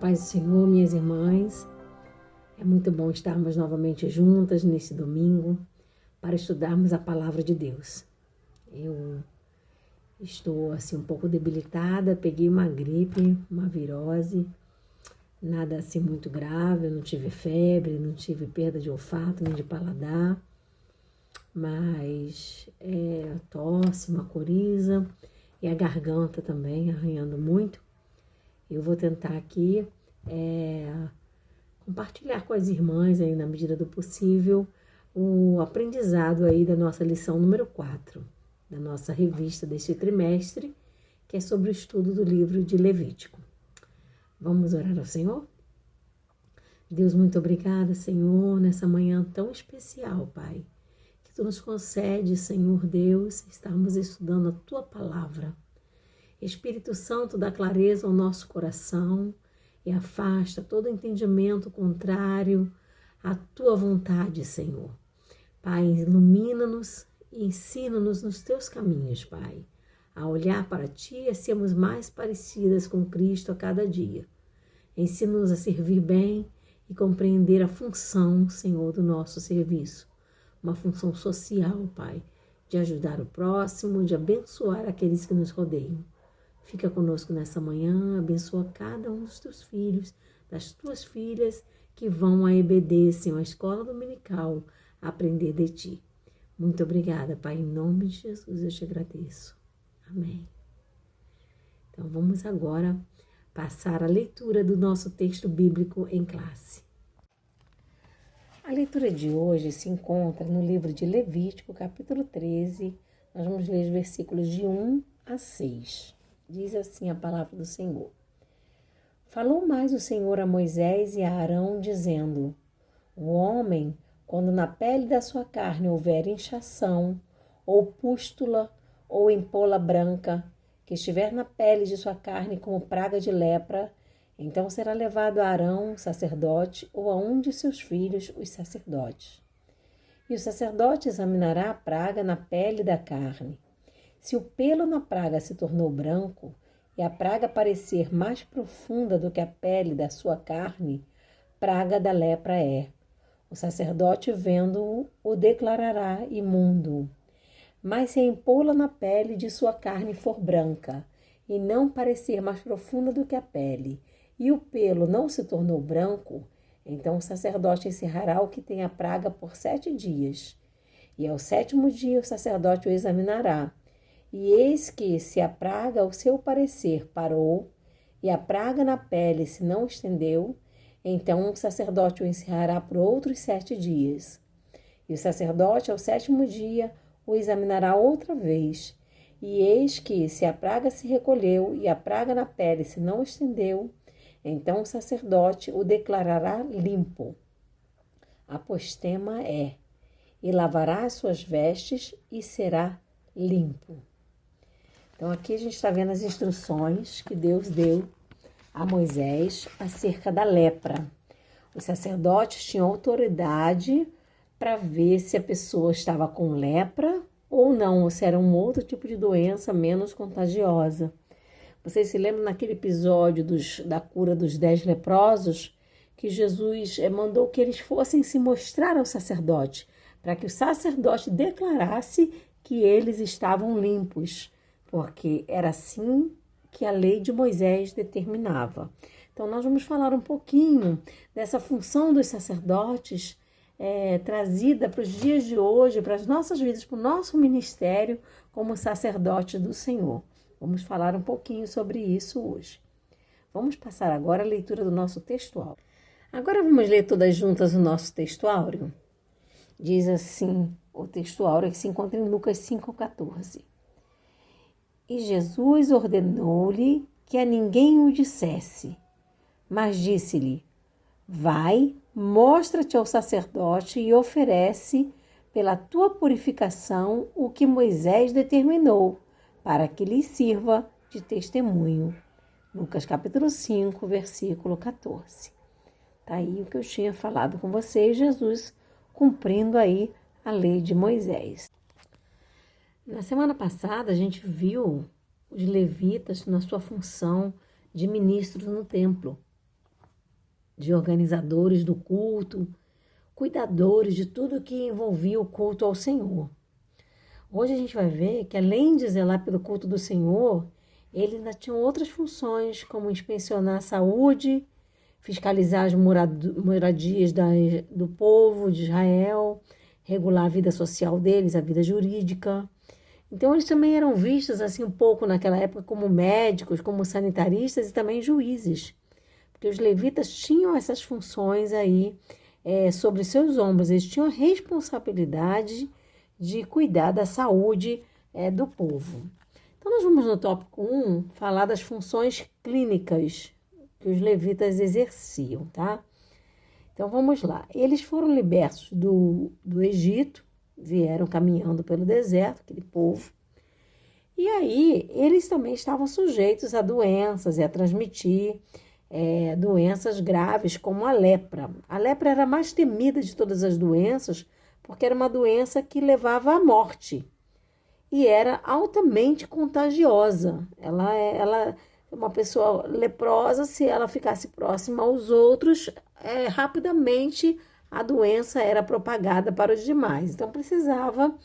paz do Senhor, minhas irmãs. É muito bom estarmos novamente juntas nesse domingo para estudarmos a palavra de Deus. Eu estou assim um pouco debilitada, peguei uma gripe, uma virose, nada assim muito grave, eu não tive febre, não tive perda de olfato nem de paladar, mas tosse, uma coriza e a garganta também arranhando muito. Eu vou tentar aqui compartilhar com as irmãs aí na medida do possível o aprendizado aí da nossa lição número 4, da nossa revista deste trimestre, que é sobre o estudo do livro de Levítico. Vamos orar ao Senhor? Deus, muito obrigada, Senhor, nessa manhã tão especial, Pai, que Tu nos concede, Senhor Deus, estarmos estudando a Tua palavra. Espírito Santo, dá clareza ao nosso coração e afasta todo entendimento contrário à Tua vontade, Senhor. Pai, ilumina-nos e ensina-nos nos Teus caminhos, Pai, a olhar para Ti e a sermos mais parecidas com Cristo a cada dia. Ensina-nos a servir bem e compreender a função, Senhor, do nosso serviço. Uma função social, Pai, de ajudar o próximo, de abençoar aqueles que nos rodeiam. Fica conosco nessa manhã, abençoa cada um dos Teus filhos, das Tuas filhas que vão à EBD, Senhor, a escola dominical, a aprender de Ti. Muito obrigada, Pai, em nome de Jesus eu te agradeço. Amém. Então vamos agora passar a leitura do nosso texto bíblico em classe. A leitura de hoje se encontra no livro de Levítico, capítulo 13. Nós vamos ler os versículos de 1 a 6. Diz assim a palavra do Senhor. Falou mais o Senhor a Moisés e a Arão, dizendo: O homem, quando na pele da sua carne houver inchação, ou pústula, ou empola branca, que estiver na pele de sua carne como praga de lepra, então será levado a Arão, o sacerdote, ou a um de seus filhos, os sacerdotes. E o sacerdote examinará a praga na pele da carne. Se o pelo na praga se tornou branco, e a praga parecer mais profunda do que a pele da sua carne, praga da lepra é. O sacerdote, vendo-o, o declarará imundo. Mas se a empola na pele de sua carne for branca, e não parecer mais profunda do que a pele, e o pelo não se tornou branco, então o sacerdote encerrará o que tem a praga por 7 dias. E ao 7º dia o sacerdote o examinará. E eis que, se a praga, ao seu parecer, parou, e a praga na pele se não estendeu, então o sacerdote o encerrará por outros 7 dias. E o sacerdote, ao 7º dia, o examinará outra vez. E eis que, se a praga se recolheu e a praga na pele se não estendeu, então o sacerdote o declarará limpo. Apostema é, e lavará as suas vestes e será limpo. Então aqui a gente está vendo as instruções que Deus deu a Moisés acerca da lepra. Os sacerdotes tinham autoridade para ver se a pessoa estava com lepra ou não, ou se era um outro tipo de doença menos contagiosa. Vocês se lembram naquele episódio da cura dos 10 leprosos, que Jesus mandou que eles fossem se mostrar ao sacerdote, para que o sacerdote declarasse que eles estavam limpos, porque era assim que a lei de Moisés determinava. Então nós vamos falar um pouquinho dessa função dos sacerdotes trazida para os dias de hoje, para as nossas vidas, para o nosso ministério como sacerdote do Senhor. Vamos falar um pouquinho sobre isso hoje. Vamos passar agora a leitura do nosso textuário. Agora vamos ler todas juntas o nosso textuário? Diz assim o textuário que se encontra em Lucas 5,14. E Jesus ordenou-lhe que a ninguém o dissesse, mas disse-lhe: Vai, mostra-te ao sacerdote e oferece pela tua purificação o que Moisés determinou, para que lhe sirva de testemunho. Lucas capítulo 5, versículo 14. Está aí o que eu tinha falado com vocês, Jesus cumprindo aí a lei de Moisés. Na semana passada a gente viu os levitas na sua função de ministros no templo. de organizadores do culto, cuidadores de tudo que envolvia o culto ao Senhor. Hoje a gente vai ver que, além de zelar pelo culto do Senhor, ele ainda tinha outras funções, como inspecionar a saúde, fiscalizar as moradias do povo de Israel, regular a vida social deles, a vida jurídica. Então, eles também eram vistos, assim, um pouco naquela época, como médicos, como sanitaristas e também juízes, porque os levitas tinham essas funções aí sobre seus ombros, eles tinham a responsabilidade de cuidar da saúde do povo. Então, nós vamos no tópico 1 falar das funções clínicas que os levitas exerciam, tá? Então, vamos lá. Eles foram libertos do Egito, vieram caminhando pelo deserto, aquele povo, e aí eles também estavam sujeitos a doenças e a transmitir doenças graves, como a lepra. A lepra era a mais temida de todas as doenças, porque era uma doença que levava à morte e era altamente contagiosa. Uma pessoa leprosa, se ela ficasse próxima aos outros, rapidamente a doença era propagada para os demais. Então precisava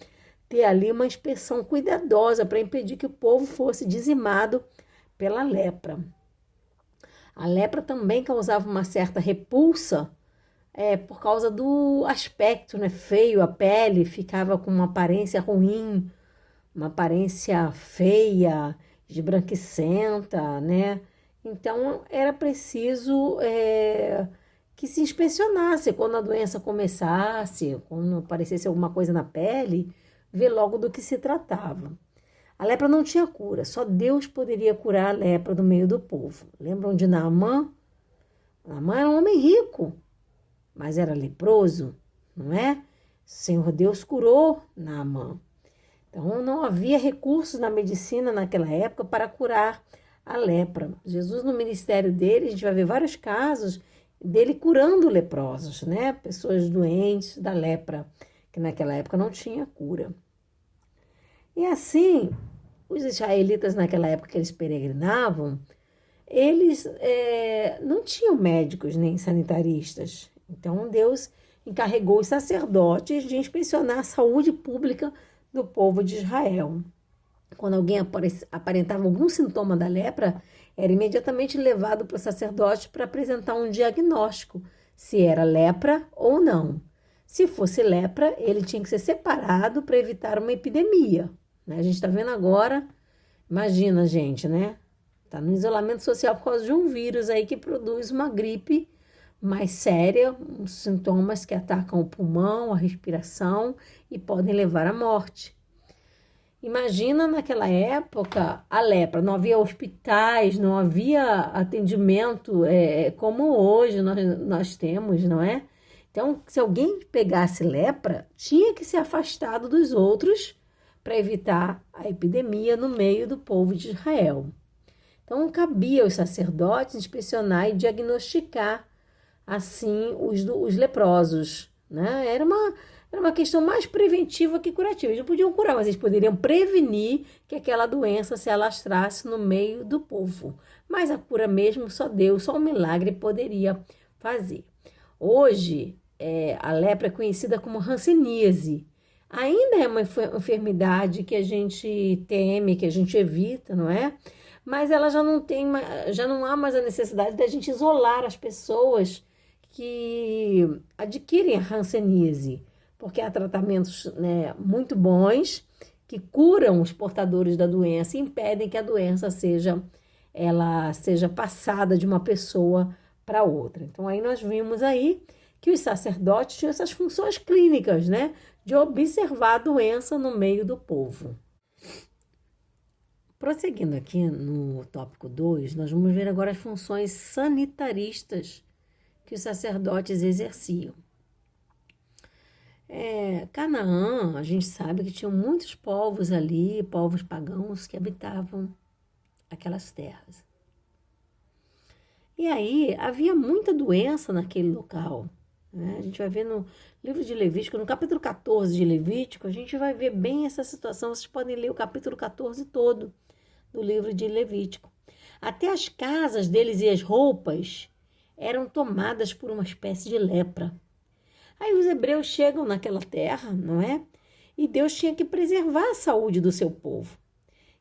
ter ali uma inspeção cuidadosa para impedir que o povo fosse dizimado pela lepra. A lepra também causava uma certa repulsa por causa do aspecto, né, feio, a pele ficava com uma aparência ruim, uma aparência feia, esbranquiçenta, né? Então era preciso que se inspecionasse quando a doença começasse, quando aparecesse alguma coisa na pele, ver logo do que se tratava. A lepra não tinha cura, só Deus poderia curar a lepra do meio do povo. Lembram de Naamã? Naamã era um homem rico, mas era leproso, não é? O Senhor Deus curou Naamã. Então não havia recursos na medicina naquela época para curar a lepra. Jesus, no ministério dele, a gente vai ver vários casos dele curando leprosos, né? Pessoas doentes da lepra, que naquela época não tinha cura. E assim, os israelitas naquela época que eles peregrinavam, eles não tinham médicos nem sanitaristas. Então Deus encarregou os sacerdotes de inspecionar a saúde pública do povo de Israel. Quando alguém aparentava algum sintoma da lepra, era imediatamente levado para o sacerdote para apresentar um diagnóstico, se era lepra ou não. Se fosse lepra, ele tinha que ser separado para evitar uma epidemia, né? A gente está vendo agora, imagina, gente, né? Está no isolamento social por causa de um vírus aí que produz uma gripe mais séria, uns sintomas que atacam o pulmão, a respiração e podem levar à morte. Imagina naquela época a lepra, não havia hospitais, não havia atendimento como hoje nós temos, não é? Então, se alguém pegasse lepra, tinha que ser afastado dos outros para evitar a epidemia no meio do povo de Israel. Então, cabia aos sacerdotes inspecionar e diagnosticar assim os leprosos, né? Era uma questão mais preventiva que curativa. Eles não podiam curar, mas eles poderiam prevenir que aquela doença se alastrasse no meio do povo. Mas a cura mesmo só Deus, só um milagre poderia fazer. Hoje, a lepra é conhecida como hanseníase. Ainda é uma enfermidade que a gente teme, que a gente evita, não é? Mas ela já não há mais a necessidade da gente isolar as pessoas que adquirem a hanseníase, porque há tratamentos, né, muito bons que curam os portadores da doença e impedem que a doença seja passada de uma pessoa para outra. Então aí nós vimos aí que os sacerdotes tinham essas funções clínicas, né, de observar a doença no meio do povo. Prosseguindo aqui no tópico 2, nós vamos ver agora as funções sanitaristas que os sacerdotes exerciam. Canaã, a gente sabe que tinham muitos povos ali, povos pagãos que habitavam aquelas terras. E aí havia muita doença naquele local, né? A gente vai ver no livro de Levítico, no capítulo 14 de Levítico, a gente vai ver bem essa situação. Vocês podem ler o capítulo 14 todo do livro de Levítico. Até as casas deles e as roupas eram tomadas por uma espécie de lepra. Aí os hebreus chegam naquela terra, não é? E Deus tinha que preservar a saúde do seu povo.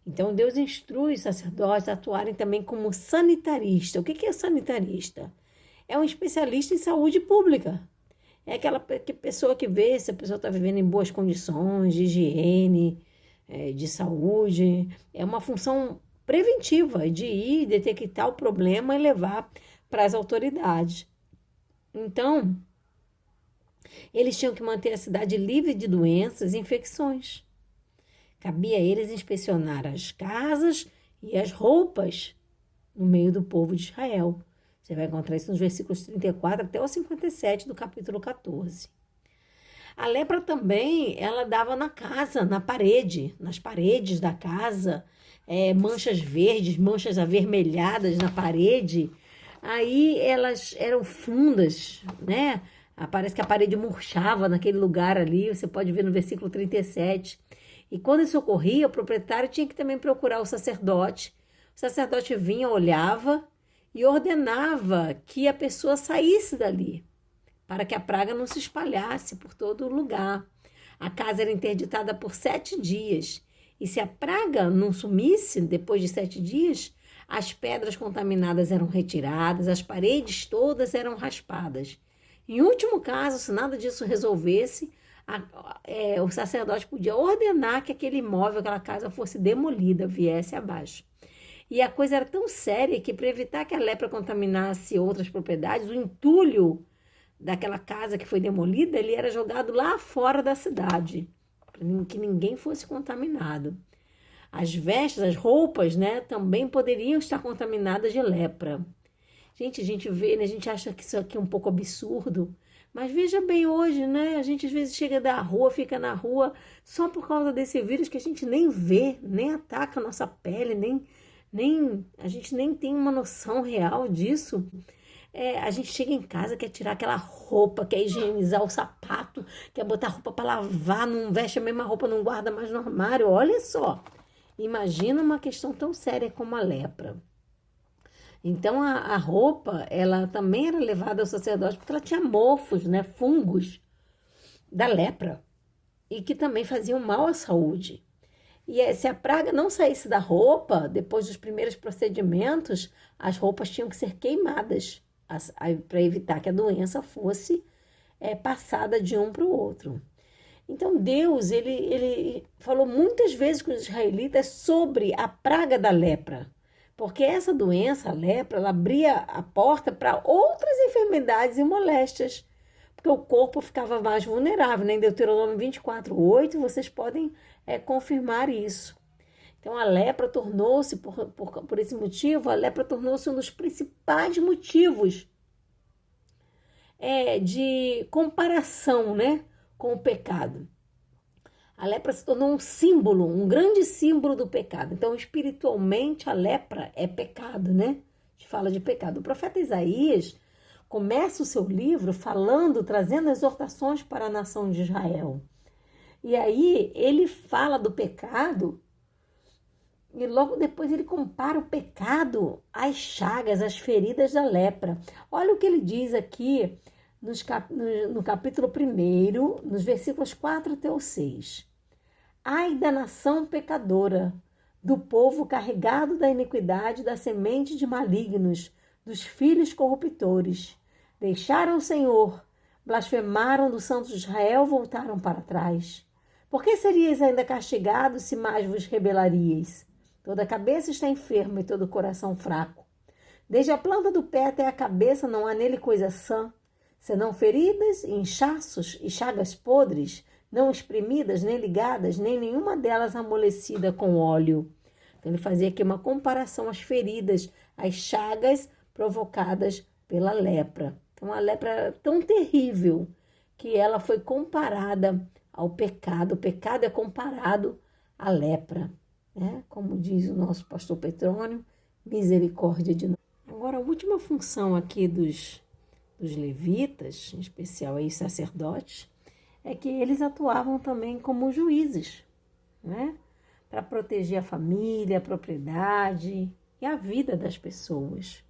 Então Deus instrui os sacerdotes a atuarem também como sanitarista. O que é sanitarista? É um especialista em saúde pública. É aquela pessoa que vê se a pessoa está vivendo em boas condições de higiene, de saúde. É uma função preventiva de ir detectar o problema e levar para as autoridades. Então, eles tinham que manter a cidade livre de doenças e infecções. Cabia a eles inspecionar as casas e as roupas no meio do povo de Israel. Você vai encontrar isso nos versículos 34 até o 57 do capítulo 14. A lepra também, ela dava na casa, na parede, nas paredes da casa, manchas verdes, manchas avermelhadas na parede. Aí elas eram fundas, né? Parece que a parede murchava naquele lugar ali, você pode ver no versículo 37. E quando isso ocorria, o proprietário tinha que também procurar o sacerdote. O sacerdote vinha, olhava e ordenava que a pessoa saísse dali, para que a praga não se espalhasse por todo o lugar. A casa era interditada por 7 dias. E se a praga não sumisse depois de 7 dias, as pedras contaminadas eram retiradas, as paredes todas eram raspadas. Em último caso, se nada disso resolvesse, o sacerdote podia ordenar que aquele imóvel, aquela casa fosse demolida, viesse abaixo. E a coisa era tão séria que, para evitar que a lepra contaminasse outras propriedades, o entulho daquela casa que foi demolida, ele era jogado lá fora da cidade, para que ninguém fosse contaminado. As vestes, as roupas, né, também poderiam estar contaminadas de lepra. Gente, a gente vê, né, a gente acha que isso aqui é um pouco absurdo, mas veja bem hoje, né, a gente às vezes chega da rua, fica na rua só por causa desse vírus que a gente nem vê, nem ataca a nossa pele, a gente nem tem uma noção real disso. A gente chega em casa, quer tirar aquela roupa, quer higienizar o sapato, quer botar a roupa para lavar, não veste a mesma roupa, não guarda mais no armário. Olha só, imagina uma questão tão séria como a lepra. Então a roupa, ela também era levada ao sacerdote porque ela tinha mofos, né, fungos da lepra e que também faziam mal à saúde. E se a praga não saísse da roupa, depois dos primeiros procedimentos, as roupas tinham que ser queimadas para evitar que a doença fosse passada de um para o outro. Então Deus, ele falou muitas vezes com os israelitas sobre a praga da lepra, porque essa doença, a lepra, ela abria a porta para outras enfermidades e moléstias, porque o corpo ficava mais vulnerável, né? Em Deuteronômio 24:8, vocês podem confirmar isso. Então a lepra tornou-se, por esse motivo, a lepra tornou-se um dos principais motivos de comparação, né, com o pecado. A lepra se tornou um símbolo, um grande símbolo do pecado. Então, espiritualmente, a lepra é pecado, né? A gente fala de pecado. O profeta Isaías começa o seu livro trazendo exortações para a nação de Israel. E aí ele fala do pecado e logo depois ele compara o pecado às chagas, às feridas da lepra. Olha o que ele diz aqui no capítulo 1, nos versículos 4 até o 6. Ai da nação pecadora, do povo carregado da iniquidade, da semente de malignos, dos filhos corruptores. Deixaram o Senhor, blasfemaram do Santo de Israel, voltaram para trás. Por que seríeis ainda castigados se mais vos rebelaríeis? Toda a cabeça está enferma e todo o coração fraco. Desde a planta do pé até a cabeça não há nele coisa sã, senão feridas, inchaços e chagas podres, não espremidas, nem ligadas, nem nenhuma delas amolecida com óleo. Então, ele fazia aqui uma comparação às feridas, às chagas provocadas pela lepra. Então, a lepra era tão terrível que ela foi comparada ao pecado. O pecado é comparado à lepra, né? Como diz o nosso pastor Petrônio, misericórdia de nós. Agora, a última função aqui dos levitas, em especial aí sacerdotes, é que eles atuavam também como juízes, né? Para proteger a família, a propriedade e a vida das pessoas.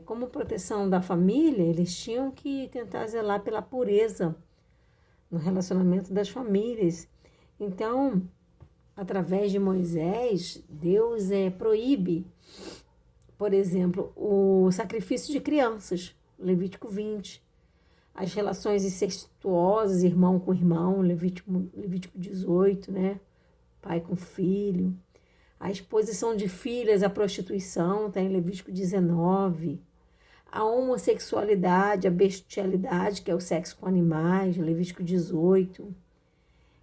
como proteção da família, eles tinham que tentar zelar pela pureza no relacionamento das famílias. Então, através de Moisés, Deus proíbe, por exemplo, o sacrifício de crianças, Levítico 20, as relações incestuosas, irmão com irmão, Levítico 18, né? Pai com filho. A exposição de filhas à prostituição, está em Levítico 19. A homossexualidade, a bestialidade, que é o sexo com animais, Levítico 18.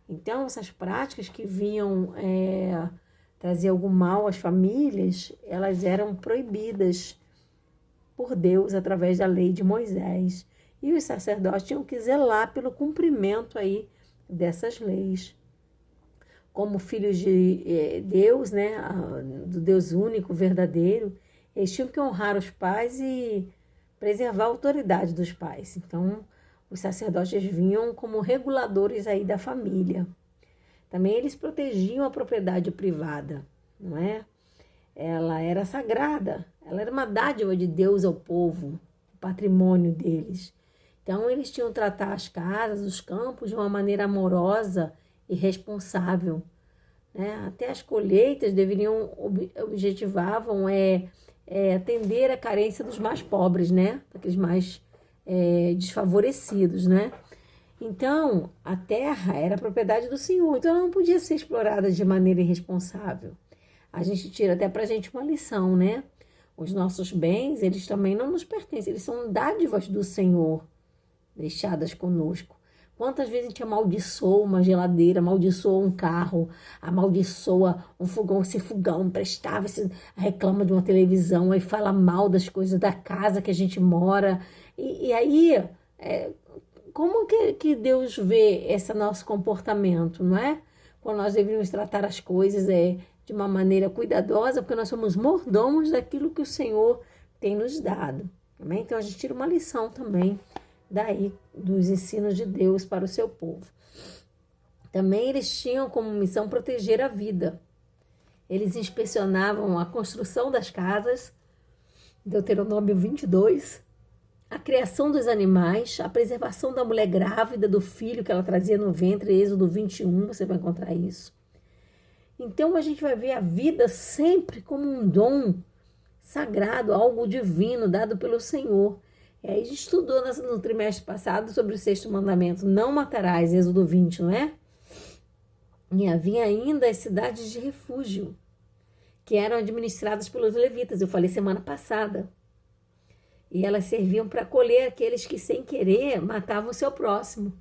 Então, essas práticas que vinham trazer algum mal às famílias, elas eram proibidas por Deus através da lei de Moisés. E os sacerdotes tinham que zelar pelo cumprimento aí dessas leis. Como filhos de Deus, né, do Deus único, verdadeiro, eles tinham que honrar os pais e preservar a autoridade dos pais. Então, os sacerdotes vinham como reguladores aí da família. Também eles protegiam a propriedade privada, não é? Ela era sagrada, ela era uma dádiva de Deus ao povo, o patrimônio deles. Então, eles tinham que tratar as casas, os campos de uma maneira amorosa e responsável, né? Até as colheitas objetivavam atender a carência dos mais pobres, né? Daqueles mais desfavorecidos, né? Então, a terra era propriedade do Senhor, então ela não podia ser explorada de maneira irresponsável. A gente tira até pra gente uma lição, né? Os nossos bens, eles também não nos pertencem, eles são dádivas do Senhor, deixadas conosco. Quantas vezes a gente amaldiçoa uma geladeira, amaldiçoa um carro, amaldiçoa um fogão, esse fogão emprestava, reclama de uma televisão, aí fala mal das coisas da casa que a gente mora. E aí, como que Deus vê esse nosso comportamento, não é? Quando nós deveríamos tratar as coisas de uma maneira cuidadosa, porque nós somos mordomos daquilo que o Senhor tem nos dado. Amém? Então a gente tira uma lição também daí dos ensinos de Deus para o seu povo. Também eles tinham como missão proteger a vida. Eles inspecionavam a construção das casas, Deuteronômio 22, a criação dos animais, a preservação da mulher grávida, do filho que ela trazia no ventre, Êxodo 21, você vai encontrar isso. Então a gente vai ver a vida sempre como um dom sagrado, algo divino dado pelo Senhor. A gente estudou no trimestre passado sobre o sexto mandamento, não matarás, Êxodo 20, não é? E havia ainda as cidades de refúgio, que eram administradas pelos levitas, eu falei semana passada. E elas serviam para acolher aqueles que, sem querer, matavam o seu próximo.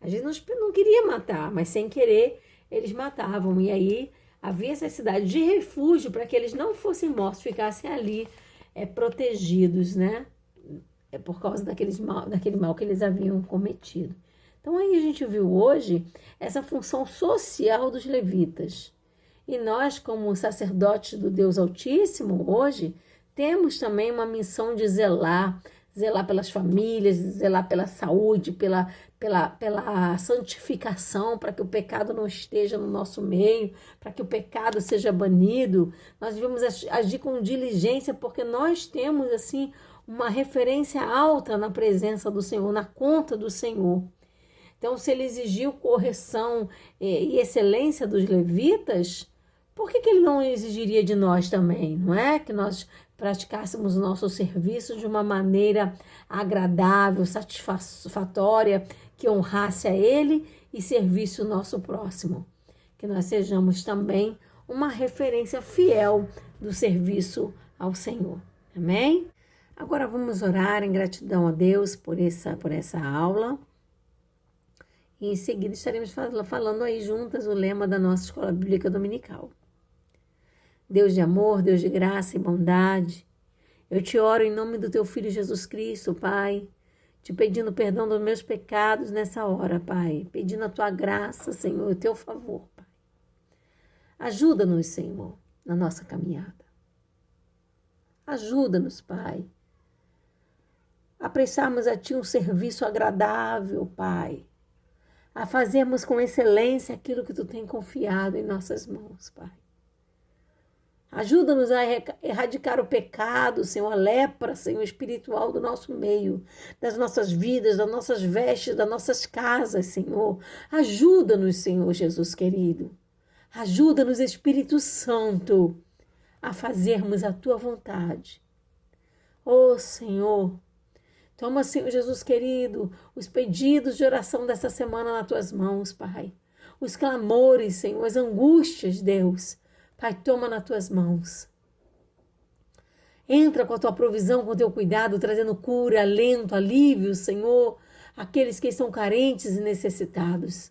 A gente não queria matar, mas sem querer, eles matavam. E aí havia essa cidade de refúgio para que eles não fossem mortos, ficassem ali protegidos, né? Por causa daquele mal que eles haviam cometido. Então aí a gente viu hoje essa função social dos levitas. E nós, como sacerdotes do Deus Altíssimo, hoje, temos também uma missão de zelar pelas famílias, zelar pela saúde, pela santificação, para que o pecado não esteja no nosso meio, para que o pecado seja banido. Nós devemos agir com diligência, porque nós temos, assim, uma referência alta na presença do Senhor, na conta do Senhor. Então, se ele exigiu correção e excelência dos levitas, por que ele não exigiria de nós também? Não é? Que nós praticássemos o nosso serviço de uma maneira agradável, satisfatória, que honrasse a ele e servisse o nosso próximo. Que nós sejamos também uma referência fiel do serviço ao Senhor. Amém? Agora vamos orar em gratidão a Deus por essa aula. E em seguida estaremos falando aí juntas o lema da nossa Escola Bíblica Dominical. Deus de amor, Deus de graça e bondade, eu te oro em nome do teu Filho Jesus Cristo, Pai, te pedindo perdão dos meus pecados nessa hora, Pai, pedindo a tua graça, Senhor, o teu favor, Pai. Ajuda-nos, Senhor, na nossa caminhada. Ajuda-nos, Pai, a prestarmos a Ti um serviço agradável, Pai, a fazermos com excelência aquilo que Tu tem confiado em nossas mãos, Pai. Ajuda-nos a erradicar o pecado, Senhor, a lepra, Senhor, espiritual do nosso meio, das nossas vidas, das nossas vestes, das nossas casas, Senhor. Ajuda-nos, Senhor Jesus querido. Ajuda-nos, Espírito Santo, a fazermos a Tua vontade. Oh, Senhor, toma, Senhor Jesus querido, os pedidos de oração dessa semana nas Tuas mãos, Pai. Os clamores, Senhor, as angústias, Deus. Pai, toma nas Tuas mãos. Entra com a Tua provisão, com o Teu cuidado, trazendo cura, alento, alívio, Senhor, àqueles que estão carentes e necessitados.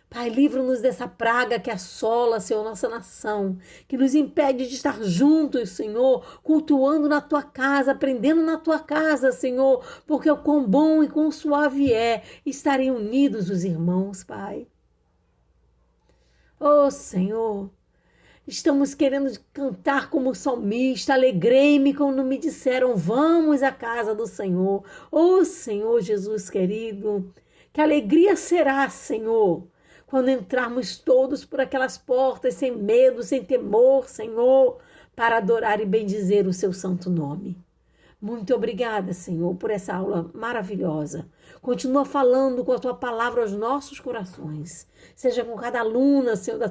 Pai, livra-nos dessa praga que assola, Senhor, nossa nação, que nos impede de estar juntos, Senhor, cultuando na Tua casa, aprendendo na Tua casa, Senhor, porque o quão bom e quão suave é estarem unidos os irmãos, Pai. Oh, Senhor, estamos querendo cantar como salmista, alegrei-me quando me disseram, vamos à casa do Senhor. Oh, Senhor Jesus querido, que alegria será, Senhor, quando entrarmos todos por aquelas portas, sem medo, sem temor, Senhor, para adorar e bendizer o Seu santo nome. Muito obrigada, Senhor, por essa aula maravilhosa. Continua falando com a Tua palavra aos nossos corações. Seja com cada aluna, Senhor, da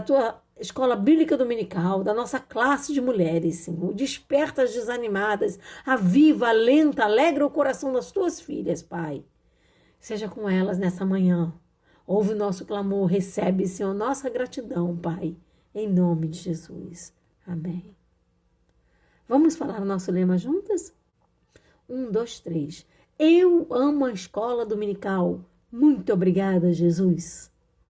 tua escola bíblica dominical, da nossa classe de mulheres, Senhor. Desperta as desanimadas, aviva, alenta, alegra o coração das Tuas filhas, Pai. Seja com elas nessa manhã. Ouve o nosso clamor, recebe, Senhor, nossa gratidão, Pai. Em nome de Jesus. Amém. Vamos falar o nosso lema juntas? 1, 2, 3. Eu amo a escola dominical. Muito obrigada, Jesus.